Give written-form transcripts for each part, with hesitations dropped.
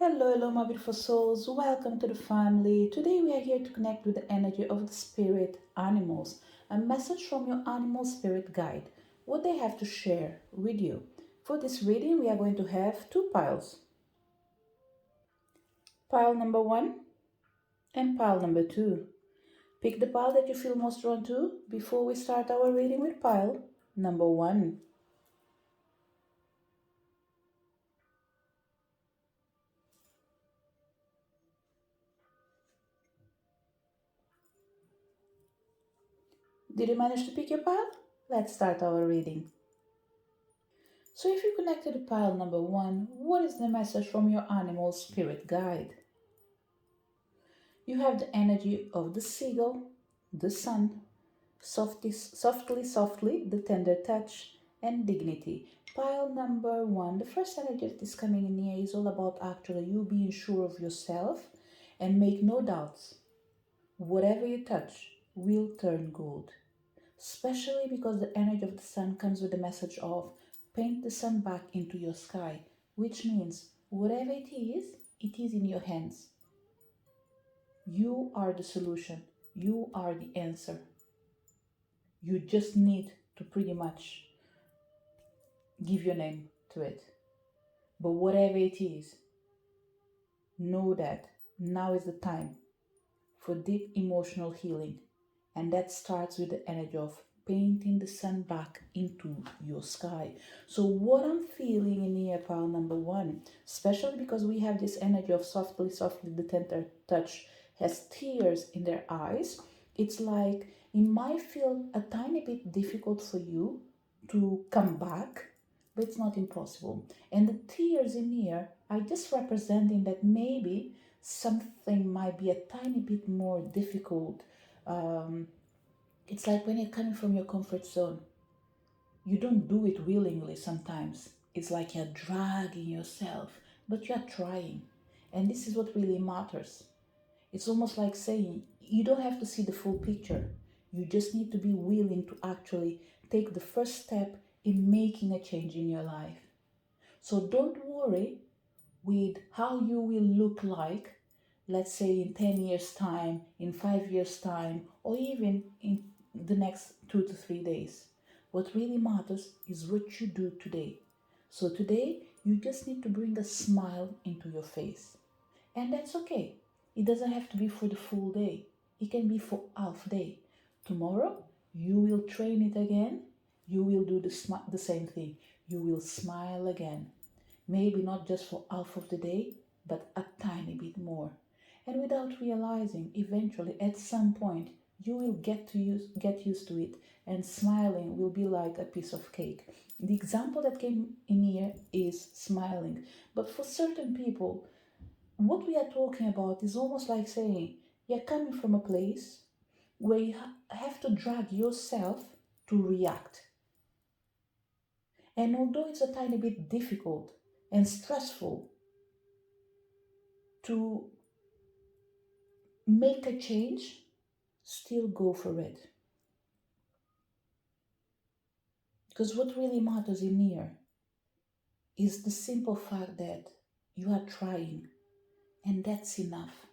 Hello, my beautiful souls. Welcome to the family. Today we are here to connect with the energy of the spirit animals. A message from your animal spirit guide. What they have to share with you. For this reading, we are going to have two piles. Pile number one and pile number two. Pick the pile that you feel most drawn to before we start our reading with pile number one. Did you manage to pick your pile? Let's start our reading. So if you connected to pile number one, what is the message from your animal spirit guide? You have the energy of the seagull, the sun, softly, the tender touch, and dignity. Pile number one, the first energy that is coming in here is all about actually you being sure of yourself and make no doubts. Whatever you touch will turn gold. Especially because the energy of the sun comes with the message of paint the sun back into your sky, which means whatever it is in your hands. You are the solution. You are the answer. You just need to pretty much give your name to it. But whatever it is, know that now is the time for deep emotional healing. And that starts with the energy of painting the sun back into your sky. So, what I'm feeling in here, pile number one, especially because we have this energy of softly, the tender touch has tears in their eyes, it's like it might feel a tiny bit difficult for you to come back, but it's not impossible. And the tears in here are just representing that maybe something might be a tiny bit more difficult. Um, it's like when you're coming from your comfort zone, you don't do it willingly sometimes. It's like you're dragging yourself, but you're trying. And this is what really matters. It's almost like saying you don't have to see the full picture. You just need to be willing to actually take the first step in making a change in your life. So don't worry with how you will look like, let's say in 10 years' time, in 5 years' time, or even in the next 2 to 3 days. What really matters is what you do today. So today, you just need to bring a smile into your face. And that's okay. It doesn't have to be for the full day. It can be for half day. Tomorrow, you will train it again. You will do the same thing. You will smile again. Maybe not just for half of the day, but a tiny bit more. And without realizing, eventually at some point, you will get used to it, and smiling will be like a piece of cake. The example that came in here is smiling. But for certain people, what we are talking about is almost like saying you're coming from a place where you have to drag yourself to react. And although it's a tiny bit difficult and stressful to make a change, still go for it. Because what really matters in here is the simple fact that you are trying, and that's enough.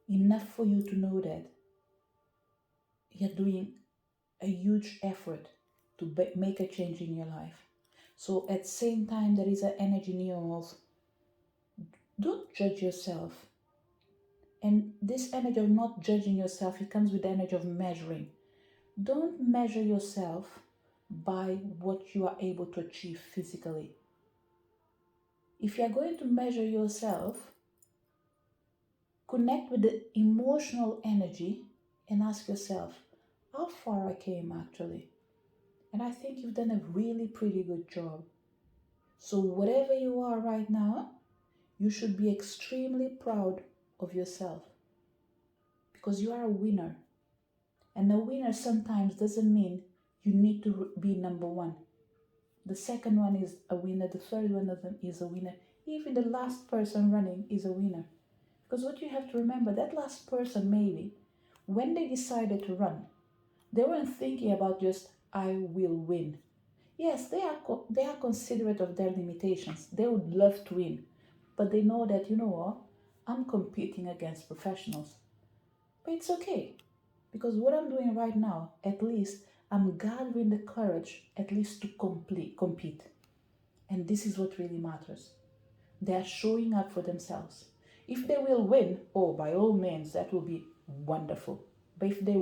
Enough for you to know that you're doing a huge effort to make a change in your life. So at the same time, there is an energy in you of don't judge yourself. And this energy of not judging yourself, it comes with the energy of measuring. Don't measure yourself by what you are able to achieve physically. If you are going to measure yourself, connect with the emotional energy and ask yourself, how far I came actually? And I think you've done a really pretty good job. So, whatever you are right now, you should be extremely proud of yourself because you are a winner. And a winner sometimes doesn't mean you need to be number one. The second one is a winner, the third one is a winner. Even the last person running is a winner. Because what you have to remember, that last person maybe, when they decided to run, they weren't thinking about just, I will win. Yes, they are considerate of their limitations. They would love to win. But they know that, you know what, I'm competing against professionals. But it's okay, because what I'm doing right now, at least I'm gathering the courage at least to compete. And this is what really matters. They are showing up for themselves. If they will win, oh, by all means, that will be wonderful. But if they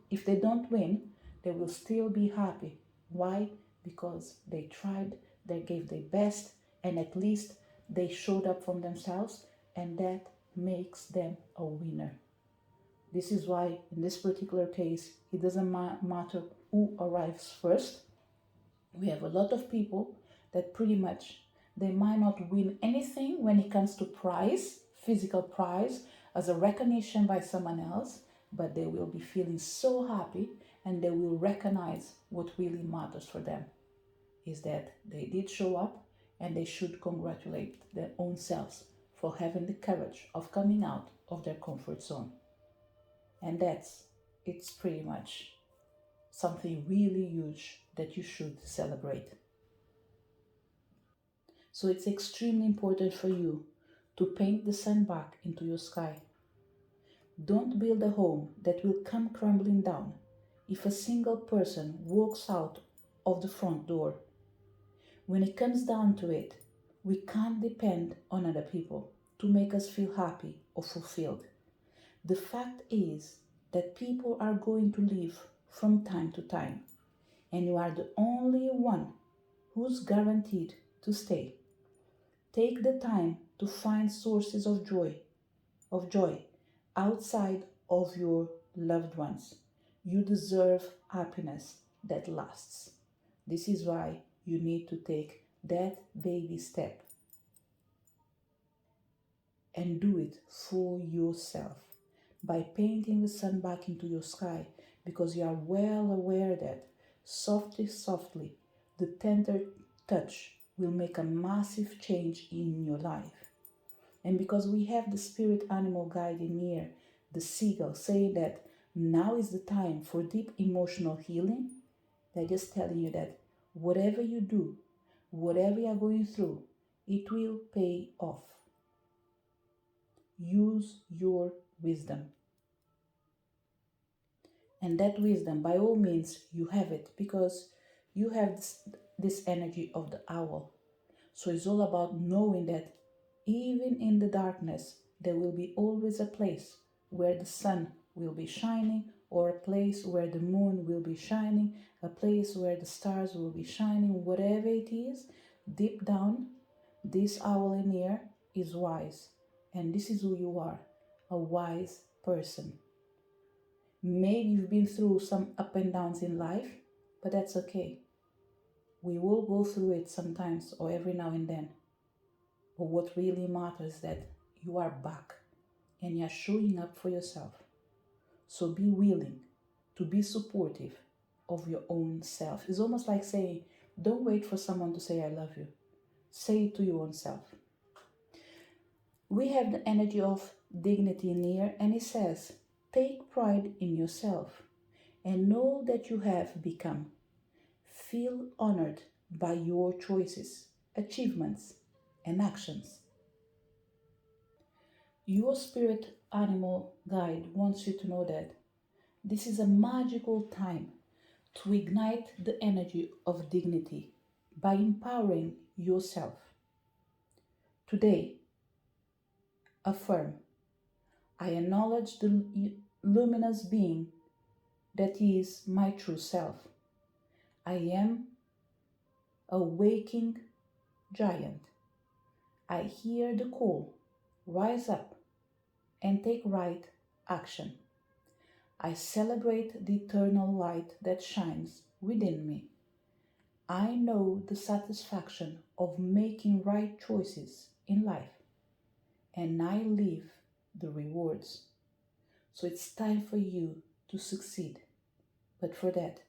if they don't win, they will still be happy. Why? Because they tried, they gave their best, and at least they showed up for themselves, and that makes them a winner. This is why, in this particular case, it doesn't matter who arrives first. We have a lot of people that pretty much they might not win anything when it comes to prize, physical prize, as a recognition by someone else, but they will be feeling so happy and they will recognize what really matters for them is that they did show up, and they should congratulate their own selves for having the courage of coming out of their comfort zone. And it's pretty much something really huge that you should celebrate. So it's extremely important for you to paint the sun back into your sky. Don't build a home that will come crumbling down if a single person walks out of the front door. When it comes down to it, we can't depend on other people to make us feel happy or fulfilled. The fact is that people are going to leave from time to time, and you are the only one who's guaranteed to stay. Take the time to find sources of joy outside of your loved ones. You deserve happiness that lasts. This is why you need to take that baby step and do it for yourself by painting the sun back into your sky, because you are well aware that softly, the tender touch will make a massive change in your life. And because we have the spirit animal guide in here, the seagull, saying that now is the time for deep emotional healing, they're just telling you that whatever you do, whatever you're going through, it will pay off. Use your wisdom. And that wisdom, by all means, you have it because you have this energy of the owl. So it's all about knowing that even in the darkness, there will be always a place where the sun will be shining, or a place where the moon will be shining, a place where the stars will be shining, whatever it is, deep down, this owl in here is wise. And this is who you are, a wise person. Maybe you've been through some up and downs in life, but that's okay. We will go through it sometimes or every now and then. But what really matters is that you are back and you're showing up for yourself. So be willing to be supportive of your own self. It's almost like saying, don't wait for someone to say I love you. Say it to your own self. We have the energy of dignity in here, and it says, take pride in yourself and know that you have become. Feel honored by your choices, achievements, and actions. Your spirit animal guide wants you to know that this is a magical time to ignite the energy of dignity by empowering yourself. Today, affirm, I acknowledge the luminous being that is my true self. I am a waking giant. I hear the call, rise up and take right action. I celebrate the eternal light that shines within me. I know the satisfaction of making right choices in life, and I live the rewards. So it's time for you to succeed. But for that,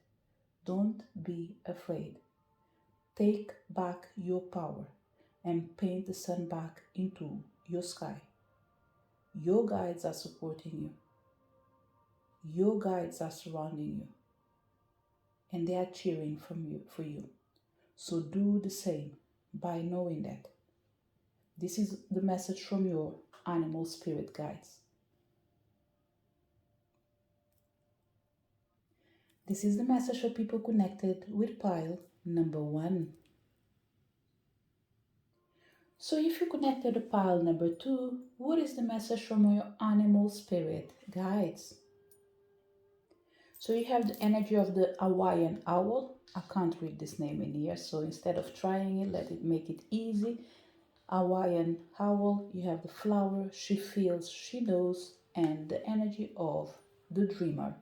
don't be afraid. Take back your power and paint the sun back into your sky. Your guides are supporting you. Your guides are surrounding you. And they are cheering for you. So do the same by knowing that This is the message from your animal spirit guides. This is the message for people connected with pile number 1. So if you connected to pile number 2, what is the message from your animal spirit guides? So you have the energy of the Hawaiian owl. I can't read this name in here, so instead of trying it, let it make it easy. Hawaiian owl, you have the flower, she feels, she knows, and the energy of the dreamer.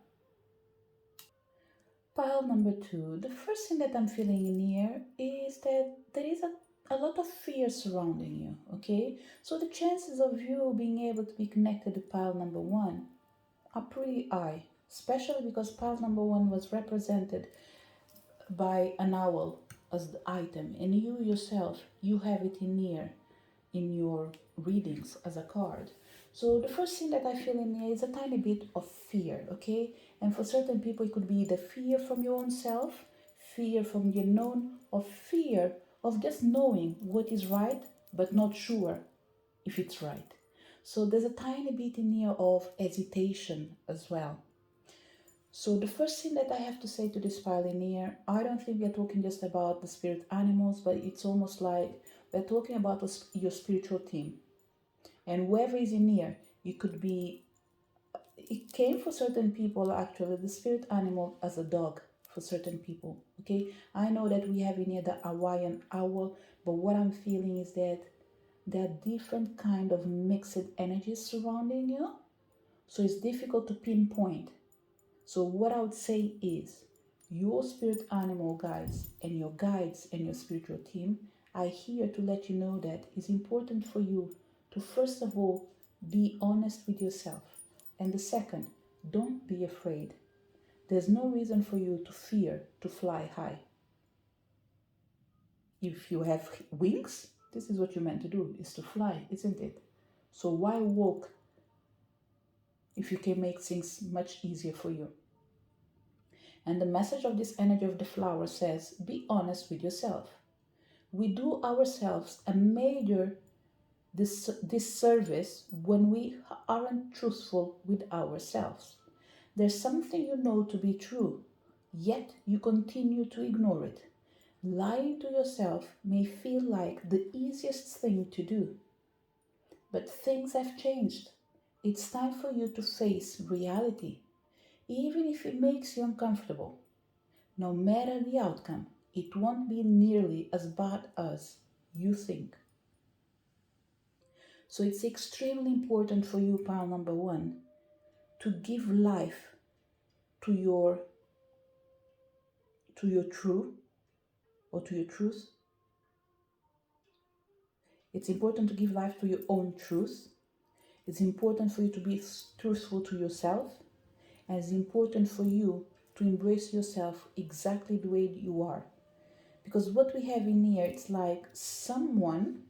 Pile number 2, the first thing that I'm feeling in here is that there is a lot of fear surrounding you, okay? So the chances of you being able to be connected to pile number 1 are pretty high, especially because pile number 1 was represented by an owl as the item, and you yourself, you have it in here in your readings as a card. So the first thing that I feel in here is a tiny bit of fear, okay? And for certain people, it could be the fear from your own self, fear from the unknown, or fear of just knowing what is right, but not sure if it's right. So there's a tiny bit in here of hesitation as well. So the first thing that I have to say to this pile in here, I don't think we're talking just about the spirit animals, but it's almost like we're talking about your spiritual team. And whoever is in here, it could be, it came for certain people actually, the spirit animal as a dog for certain people, okay? I know that we have in here the Hawaiian owl, but what I'm feeling is that there are different kind of mixed energies surrounding you. So it's difficult to pinpoint. So what I would say is your spirit animal guides and your guides and your spiritual team are here to let you know that it's important for you to first of all be honest with yourself. And the second, don't be afraid. There's no reason for you to fear to fly high. If you have wings, this is what you're meant to do, is to fly, isn't it? So why walk if you can make things much easier for you? And the message of this energy of the flower says, be honest with yourself. We do ourselves a major disservice when we aren't truthful with ourselves. There's something you know to be true, yet you continue to ignore it. Lying to yourself may feel like the easiest thing to do. But things have changed. It's time for you to face reality, even if it makes you uncomfortable. No matter the outcome, it won't be nearly as bad as you think. So it's extremely important for you, pile number 1, to give life to your truth or to your truth. It's important to give life to your own truth. It's important for you to be truthful to yourself. And it's important for you to embrace yourself exactly the way you are. Because what we have in here, it's like someone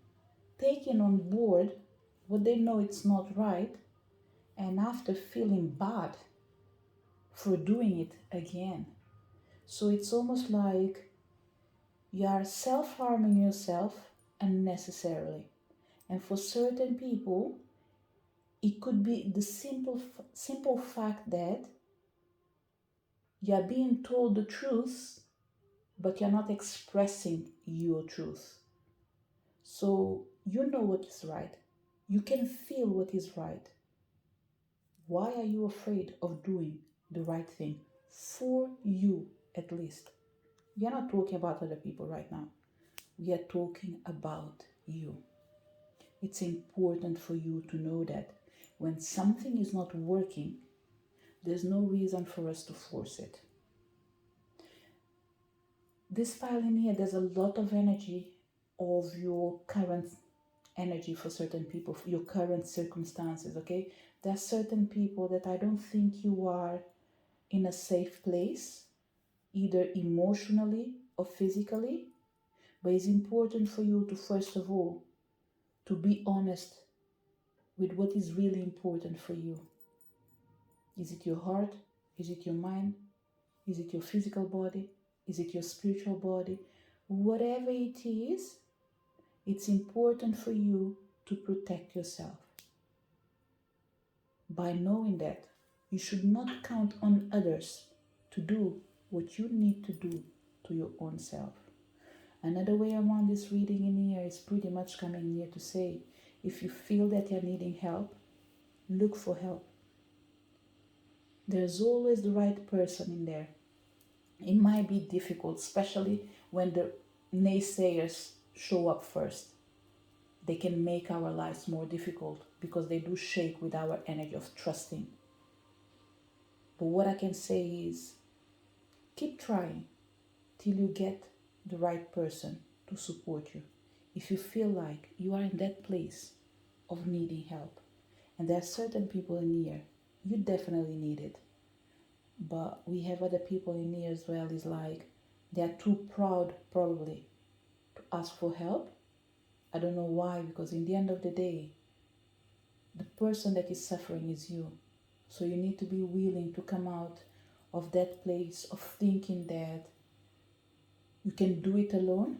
taking on board what they know it's not right, and after feeling bad for doing it again. So it's almost like you are self-harming yourself unnecessarily. And for certain people, it could be the simple fact that you are being told the truth, but you're not expressing your truth. So you know what is right. You can feel what is right. Why are you afraid of doing the right thing for you, at least? We are not talking about other people right now. We are talking about you. It's important for you to know that when something is not working, there's no reason for us to force it. This pile in here, there's a lot of energy of your current energy for certain people, for your current circumstances, okay? There are certain people that I don't think you are in a safe place, either emotionally or physically, but it's important for you to, first of all, to be honest with what is really important for you. Is it your heart? Is it your mind? Is it your physical body? Is it your spiritual body? Whatever it is, It's important for you to protect yourself. By knowing that, you should not count on others to do what you need to do to your own self. Another way around this reading in here is pretty much coming here to say, if you feel that you're needing help, look for help. There's always the right person in there. It might be difficult, especially when the naysayers show up first. They can make our lives more difficult because they do shake with our energy of trusting. But what I can say is keep trying till you get the right person to support you. If you feel like you are in that place of needing help, and there are certain people in here, you definitely need it. But we have other people in here as well, is like they are too proud probably to ask for help. I don't know why, because in the end of the day, the person that is suffering is you. So you need to be willing to come out of that place of thinking that you can do it alone,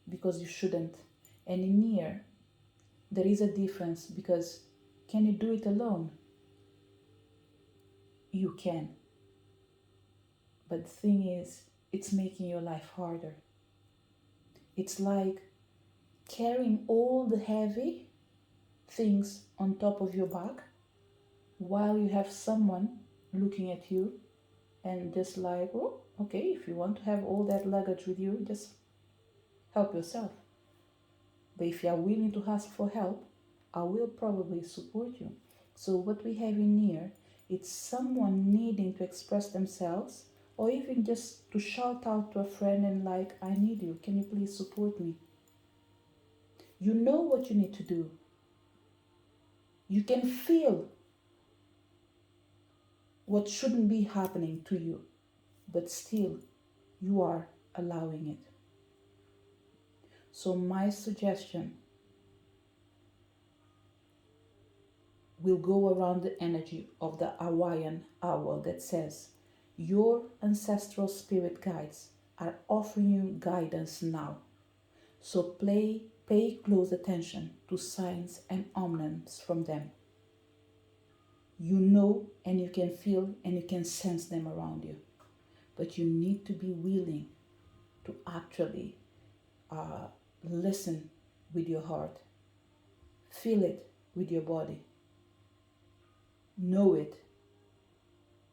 because you shouldn't. And in here, there is a difference, because can you do it alone? You can. But the thing is, it's making your life harder. It's like carrying all the heavy things on top of your back while you have someone looking at you and just like, oh, okay, if you want to have all that luggage with you, just help yourself. But if you are willing to ask for help, I will probably support you. So what we have in here, it's someone needing to express themselves, or even just to shout out to a friend and like, I need you, can you please support me? You know what you need to do. You can feel what shouldn't be happening to you, but still you are allowing it. So my suggestion will go around the energy of the Hawaiian owl that says, your ancestral spirit guides are offering you guidance now. So pay close attention to signs and omens from them. You know, and you can feel and you can sense them around you. But you need to be willing to actually listen with your heart. Feel it with your body. Know it.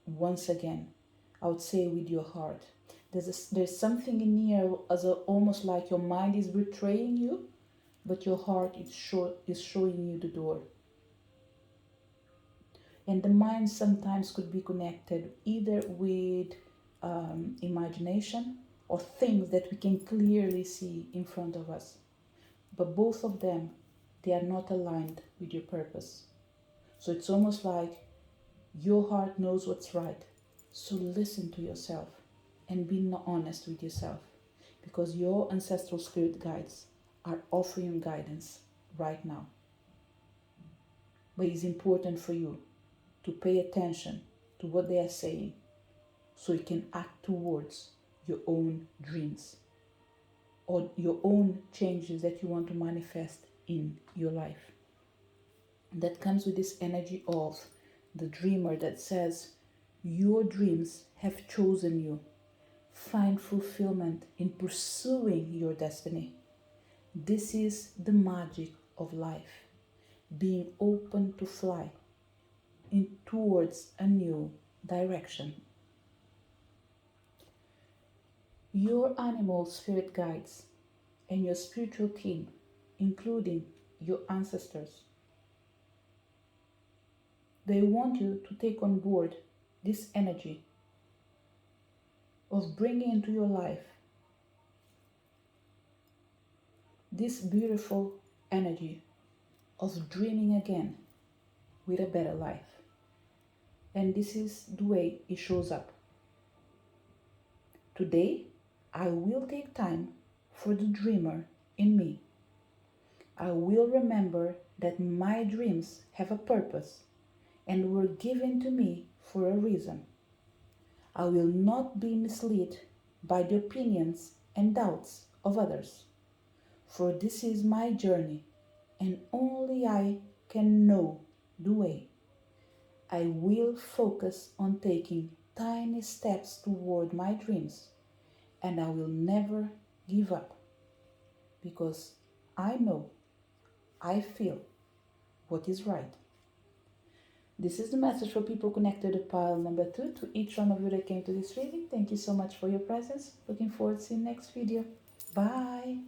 Once again, I would say with your heart. There's something in here almost like your mind is betraying you, but your heart is showing you the door. And the mind sometimes could be connected either with imagination or things that we can clearly see in front of us. But both of them, they are not aligned with your purpose. So it's almost like your heart knows what's right. So listen to yourself and be honest with yourself, because your ancestral spirit guides are offering guidance right now. But it's important for you to pay attention to what they are saying so you can act towards your own dreams or your own changes that you want to manifest in your life. That comes with this energy of the dreamer that says, your dreams have chosen you. Find fulfillment in pursuing your destiny. This is the magic of life, being open to fly towards a new direction. Your animal spirit guides and your spiritual team, including your ancestors, they want you to take on board this energy of bringing into your life this beautiful energy of dreaming again with a better life. And this is the way it shows up. Today, I will take time for the dreamer in me. I will remember that my dreams have a purpose and were given to me for a reason. I will not be misled by the opinions and doubts of others. For this is my journey, and only I can know the way. I will focus on taking tiny steps toward my dreams, and I will never give up because I know, I feel what is right. This is the message for people connected to pile number 2. To each one of you that came to this reading, thank you so much for your presence. Looking forward to seeing you next video. Bye.